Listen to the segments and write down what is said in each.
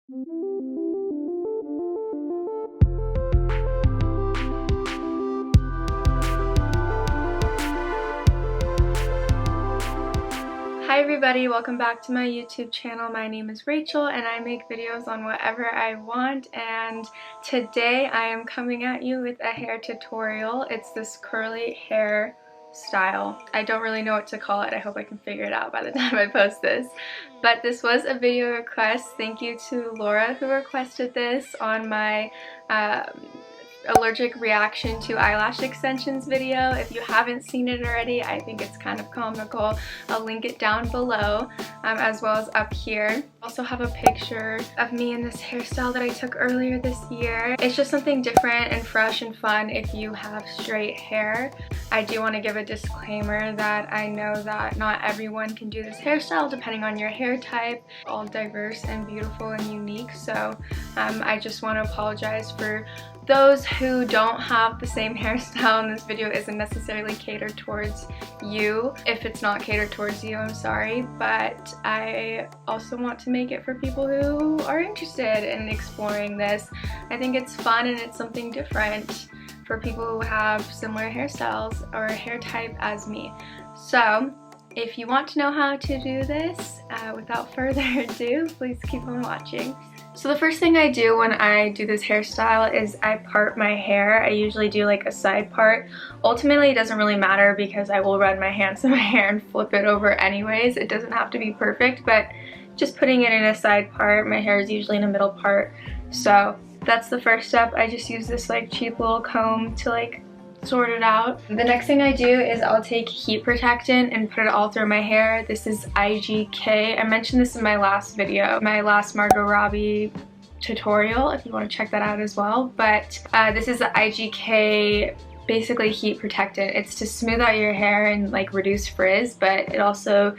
Hi everybody, welcome back to my YouTube channel. My name is Rachel and I make videos on whatever I want, and today I am coming at you with a hair tutorial. It's this curly hair style. I don't really know what to call it. I hope I can figure it out by the time I post this. But this was a video request. Thank you to Laura who requested this on my allergic reaction to eyelash extensions video. If you haven't seen it already, I think it's kind of comical. I'll link it down below, as well as up here. I also have a picture of me in this hairstyle that I took earlier this year. It's just something different and fresh and fun if you have straight hair. I do want to give a disclaimer that I know that not everyone can do this hairstyle depending on your hair type. All diverse and beautiful and unique, so I just want to apologize for those who don't have the same hairstyle, and this video isn't necessarily catered towards you. If it's not catered towards you, I'm sorry, but I also want to make it for people who are interested in exploring this. I think it's fun and it's something different for people who have similar hairstyles or hair type as me. So if you want to know how to do this, without further ado, please keep on watching. So the first thing I do when I do this hairstyle is I part my hair. I usually do like a side part. Ultimately, it doesn't really matter because I will run my hands in my hair and flip it over anyways. It doesn't have to be perfect, but just putting it in a side part, my hair is usually in a middle part. So that's the first step. I just use this like cheap little comb to like sort it out. The next thing I do is I'll take heat protectant and put it all through my hair. This is IGK. I mentioned this in my last video, my last Margot Robbie tutorial, if you want to check that out as well. But this is the IGK basically heat protectant. It's to smooth out your hair and like reduce frizz, but it also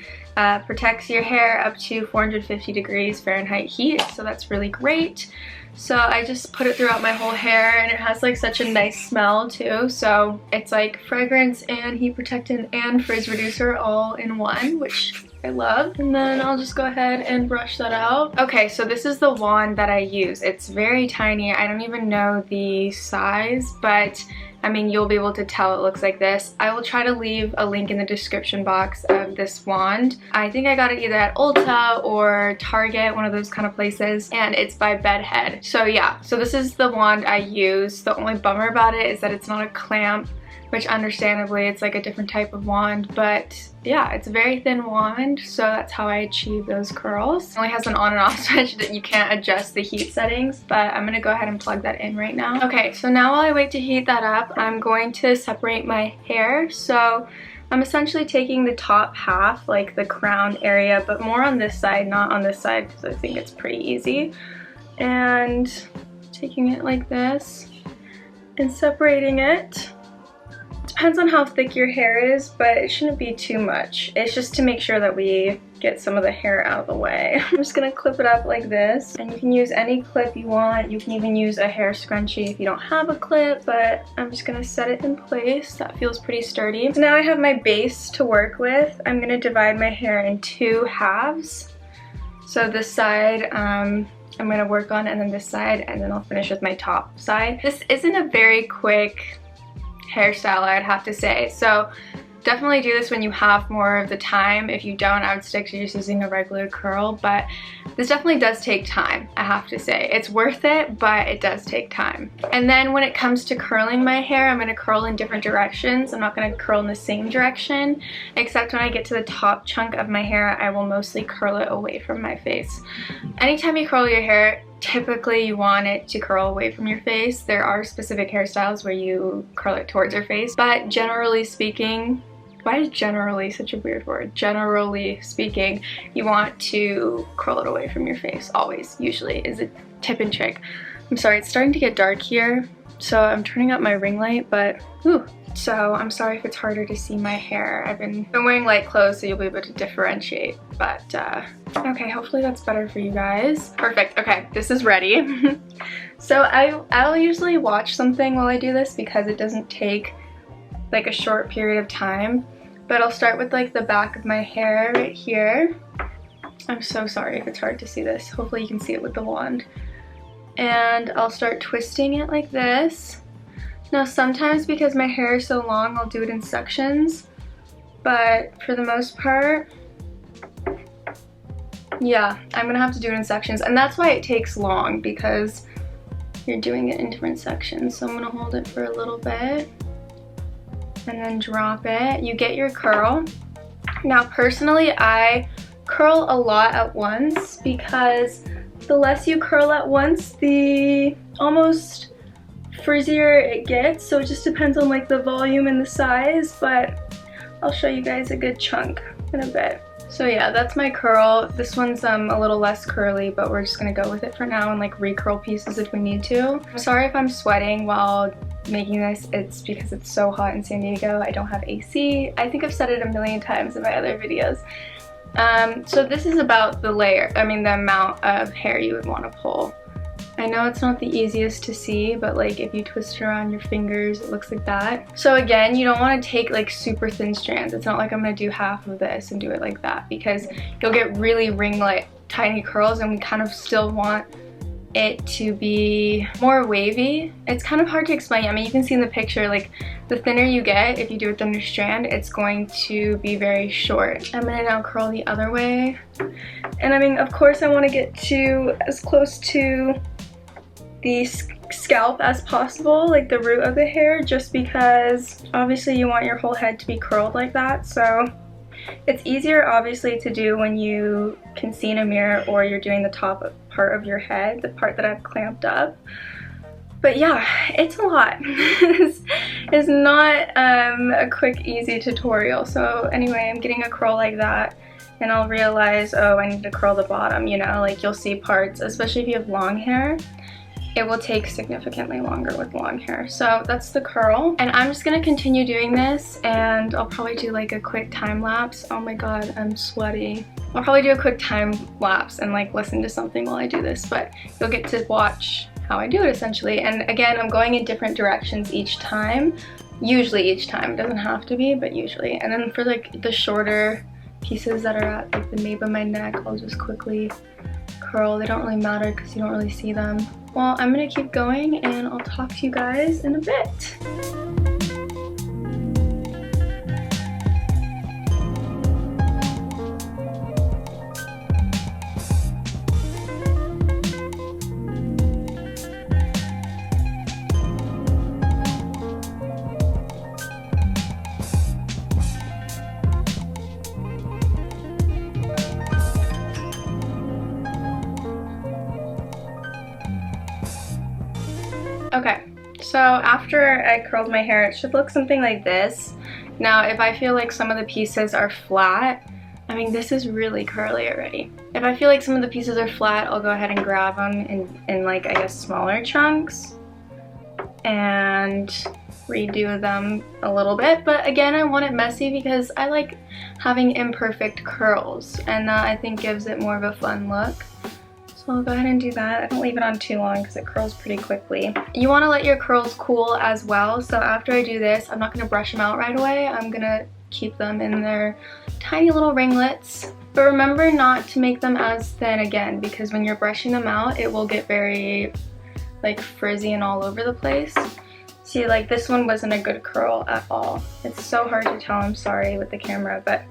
protects your hair up to 450 degrees Fahrenheit heat, so that's really great. So I just put it throughout my whole hair, and it has like such a nice smell too. So it's like fragrance and heat protectant and frizz reducer all in one, which I love. And then I'll just go ahead and brush that out. Okay, so this is the wand that I use. It's very tiny. I don't even know the size, but I mean, you'll be able to tell it looks like this. I will try to leave a link in the description box of this wand. I think I got it either at Ulta or Target, one of those kind of places, and it's by Bedhead. So yeah, so this is the wand I use. The only bummer about it is that it's not a clamp, which understandably it's like a different type of wand, but yeah, it's a very thin wand, so that's how I achieve those curls. It only has an on and off switch that you can't adjust the heat settings, but I'm gonna go ahead and plug that in right now. Okay, so now while I wait to heat that up, I'm going to separate my hair. So I'm essentially taking the top half, like the crown area, but more on this side, not on this side, because I think it's pretty easy, and taking it like this and separating it. Depends on how thick your hair is, but it shouldn't be too much. It's just to make sure that we get some of the hair out of the way. I'm just gonna clip it up like this, and you can use any clip you want. You can even use a hair scrunchie if you don't have a clip, but I'm just gonna set it in place. That feels pretty sturdy. So now I have my base to work with. I'm gonna divide my hair in two halves. So this side, I'm gonna work on, and then this side, and then I'll finish with my top side. This isn't a very quick hairstyle, I'd have to say, so definitely do this when you have more of the time. If you don't, I would stick to just using a regular curl, but this definitely does take time, I have to say. It's worth it, but it does take time. And then when it comes to curling my hair, I'm going to curl in different directions. I'm not going to curl in the same direction, except when I get to the top chunk of my hair, I will mostly curl it away from my face. Anytime you curl your hair, typically you want it to curl away from your face. There are specific hairstyles where you curl it towards your face, but generally speaking, why is generally such a weird word? Generally speaking, you want to curl it away from your face, always, usually, is a tip and trick. I'm sorry, it's starting to get dark here, so I'm turning up my ring light, but whew. So I'm sorry if it's harder to see my hair. I've been wearing light clothes, so you'll be able to differentiate, but okay, hopefully that's better for you guys. Perfect, okay, this is ready. So I'll usually watch something while I do this because it doesn't take like a short period of time, but I'll start with like the back of my hair right here, I'm so sorry if it's hard to see this. Hopefully you can see it with the wand. And I'll start twisting it like this. Now sometimes because my hair is so long, I'll do it in sections, but for the most part, yeah, I'm gonna have to do it in sections, and that's why it takes long, because you're doing it in different sections. So I'm gonna hold it for a little bit and then drop it. You get your curl. Now personally, I curl a lot at once, because the less you curl at once, the almost frizzier it gets. So it just depends on like the volume and the size, but I'll show you guys a good chunk in a bit. So yeah, that's my curl. This one's a little less curly, but we're just gonna go with it for now and like re-curl pieces if we need to. I'm sorry if I'm sweating while making this. It's because it's so hot in San Diego. I don't have AC. I think I've said it a million times in my other videos. So this is about the the amount of hair you would want to pull. I know it's not the easiest to see, but like if you twist it around your fingers, it looks like that. So again, you don't want to take like super thin strands. It's not like I'm going to do half of this and do it like that, because you'll get really ringlet tiny curls, and we kind of still want it to be more wavy. It's kind of hard to explain. I mean, you can see in the picture, like the thinner you get, if you do a thinner strand, it's going to be very short. I'm gonna now curl the other way. And I mean, of course I want to get to as close to the scalp as possible, like the root of the hair, just because obviously you want your whole head to be curled like that. So it's easier obviously to do when you can see in a mirror, or you're doing the top part of your head, the part that I've clamped up. But yeah, it's a lot. It's not a quick, easy tutorial. So anyway, I'm getting a curl like that, and I'll realize, oh, I need to curl the bottom, you know, like you'll see parts, especially if you have long hair. It will take significantly longer with long hair. So that's the curl, and I'm just gonna continue doing this, and I'll probably do like a quick time lapse. Oh my god, I'm sweaty. I'll probably do a quick time lapse and like listen to something while I do this, but you'll get to watch how I do it essentially. And again, I'm going in different directions each time. Usually each time, it doesn't have to be, but usually. And then for like the shorter pieces that are at like the nape of my neck, I'll just quickly curl. They don't really matter because you don't really see them. Well, I'm gonna keep going, and I'll talk to you guys in a bit. Okay, so after I curled my hair, it should look something like this. Now, if I feel like some of the pieces are flat, I mean, this is really curly already. If I feel like some of the pieces are flat, I'll go ahead and grab them in like, I guess, smaller chunks and redo them a little bit. But again, I want it messy because I like having imperfect curls, and that I think gives it more of a fun look. So I'll go ahead and do that. I don't leave it on too long because it curls pretty quickly. You want to let your curls cool as well. So after I do this, I'm not going to brush them out right away. I'm going to keep them in their tiny little ringlets. But remember not to make them as thin again, because when you're brushing them out, it will get very like frizzy and all over the place. See, like this one wasn't a good curl at all. It's so hard to tell, I'm sorry, with the camera, but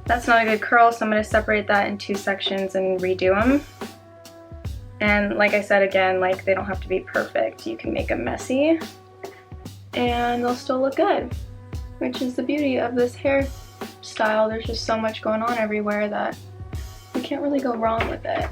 that's not a good curl. So I'm going to separate that in 2 sections and redo them. And like I said again, like they don't have to be perfect. You can make them messy and they'll still look good, which is the beauty of this hairstyle. There's just so much going on everywhere that you can't really go wrong with it.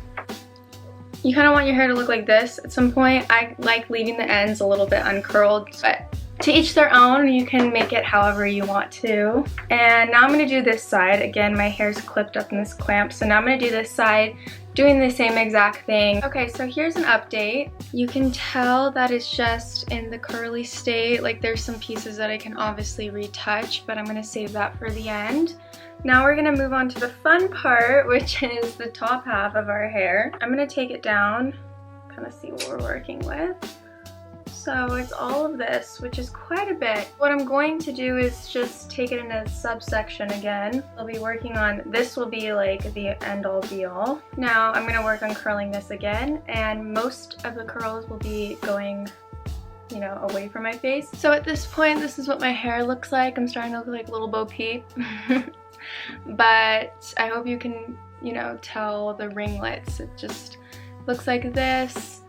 You kind of want your hair to look like this at some point. I like leaving the ends a little bit uncurled, but to each their own. You can make it however you want to. And now I'm going to do this side. Again, my hair's clipped up in this clamp, so now I'm going to do this side, doing the same exact thing. Okay, so here's an update. You can tell that it's just in the curly state. Like there's some pieces that I can obviously retouch, but I'm going to save that for the end. Now we're going to move on to the fun part, which is the top half of our hair. I'm going to take it down, kind of see what we're working with. So it's all of this, which is quite a bit. What I'm going to do is just take it in a subsection again. I'll be working on, this will be like the end all be all. Now I'm gonna work on curling this again, and most of the curls will be going, you know, away from my face. So at this point, this is what my hair looks like. I'm starting to look like little Bo Peep. But I hope you can, you know, tell the ringlets. It just looks like this.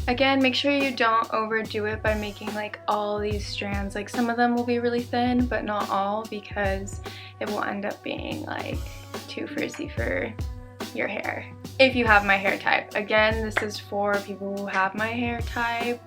Again, make sure you don't overdo it by making like all these strands. Like some of them will be really thin, but not all, because it will end up being like too frizzy for your hair. If you have my hair type. Again, this is for people who have my hair type.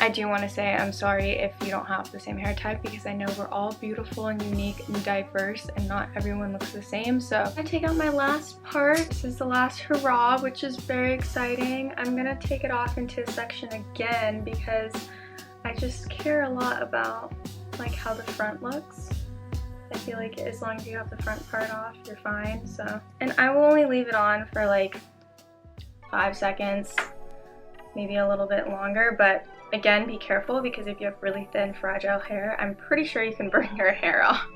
I do want to say I'm sorry if you don't have the same hair type, because I know we're all beautiful and unique and diverse and not everyone looks the same. So I'm gonna take out my last part. This is the last hurrah, which is very exciting. I'm gonna take it off into a section again because I just care a lot about like how the front looks. I feel like as long as you have the front part off, you're fine. So, and I will only leave it on for like 5 seconds, maybe a little bit longer, but again, be careful, because if you have really thin, fragile hair, I'm pretty sure you can burn your hair off.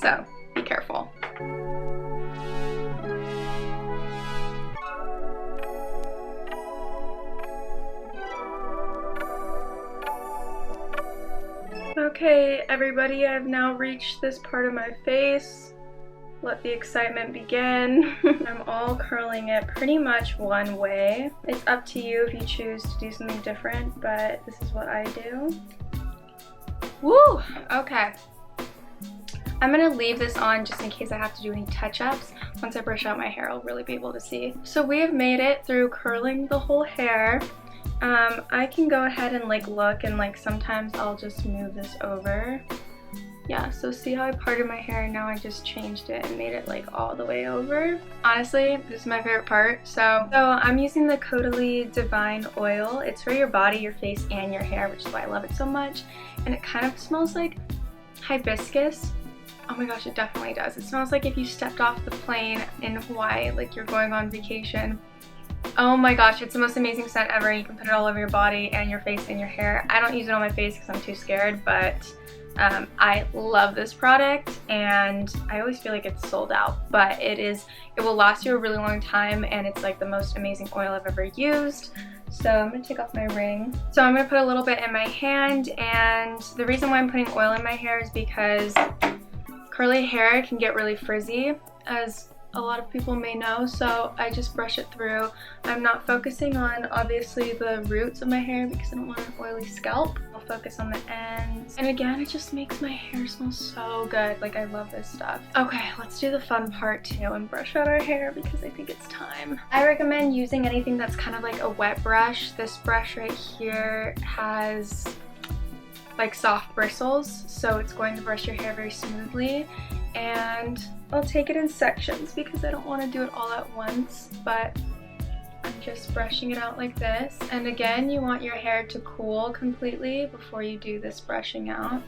So, be careful. Okay, everybody, I've now reached this part of my face. Let the excitement begin. I'm all curling it pretty much one way. It's up to you if you choose to do something different, but this is what I do. Woo! Okay. I'm gonna leave this on just in case I have to do any touch-ups. Once I brush out my hair, I'll really be able to see. So we have made it through curling the whole hair. I can go ahead and like look, and like sometimes I'll just move this over. Yeah, so see how I parted my hair and now I just changed it and made it like all the way over. Honestly, this is my favorite part. So I'm using the Caudalie Divine Oil. It's for your body, your face, and your hair, which is why I love it so much. And it kind of smells like hibiscus. Oh my gosh, it definitely does. It smells like if you stepped off the plane in Hawaii, like you're going on vacation. Oh my gosh, it's the most amazing scent ever. You can put it all over your body and your face and your hair. I don't use it on my face because I'm too scared, but I love this product, and I always feel like it's sold out, but it will last you a really long time, and it's like the most amazing oil I've ever used. So I'm going to take off my ring. So I'm going to put a little bit in my hand, and the reason why I'm putting oil in my hair is because curly hair can get really frizzy, as a lot of people may know, so I just brush it through. I'm not focusing on obviously the roots of my hair because I don't want an oily scalp. I'll focus on the ends. And again, it just makes my hair smell so good. Like, I love this stuff. Okay, let's do the fun part too and brush out our hair because I think it's time. I recommend using anything that's kind of like a wet brush. This brush right here has like soft bristles, so it's going to brush your hair very smoothly. And I'll take it in sections because I don't want to do it all at once, but I'm just brushing it out like this. And again, you want your hair to cool completely before you do this brushing out.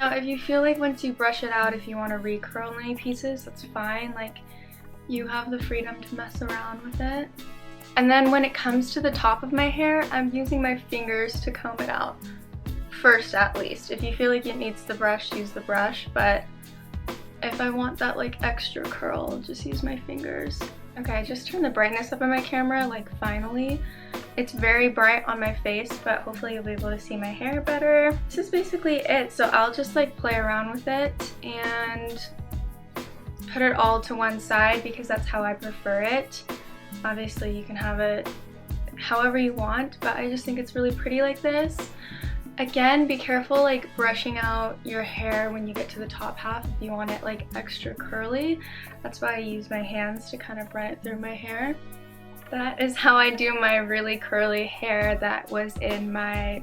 Now, if you feel like once you brush it out, if you want to recurl any pieces, that's fine. Like, you have the freedom to mess around with it. And then when it comes to the top of my hair, I'm using my fingers to comb it out. First, at least. If you feel like it needs the brush, use the brush, but if I want that like extra curl, I'll just use my fingers. Okay, I just turned the brightness up on my camera, like finally. It's very bright on my face, but hopefully you'll be able to see my hair better. This is basically it, so I'll just like play around with it and put it all to one side because that's how I prefer it. Obviously you can have it however you want, but I just think it's really pretty like this. Again, be careful like brushing out your hair when you get to the top half if you want it like extra curly. That's why I use my hands to kind of run it through my hair. That is how I do my really curly hair that was in my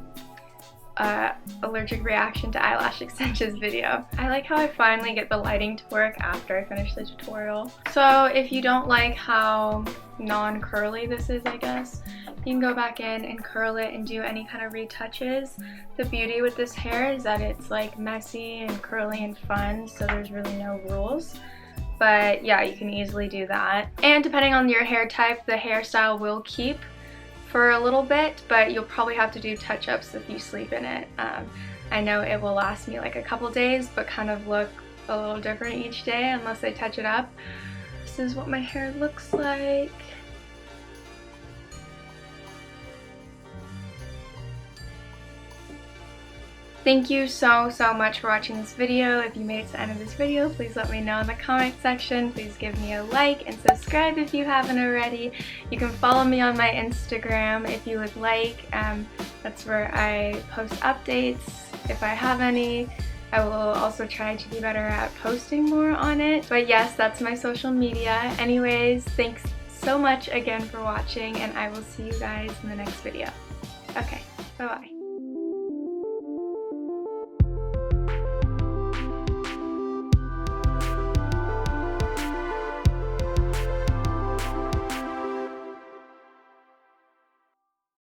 allergic reaction to eyelash extensions video. I like how I finally get the lighting to work after I finish the tutorial. So if you don't like how non-curly this is, I guess, you can go back in and curl it and do any kind of retouches. The beauty with this hair is that it's like messy and curly and fun, so there's really no rules. But yeah, you can easily do that. And depending on your hair type, the hairstyle will keep for a little bit, but you'll probably have to do touch-ups if you sleep in it. I know it will last me like a couple days, but kind of look a little different each day unless I touch it up. This is what my hair looks like. Thank you so much for watching this video. If you made it to the end of this video, please let me know in the comment section. Please give me a like and subscribe if you haven't already. You can follow me on my Instagram if you would like. That's where I post updates if I have any. I will also try to be better at posting more on it. But yes, that's my social media. Anyways, thanks so much again for watching, and I will see you guys in the next video. Okay, bye-bye.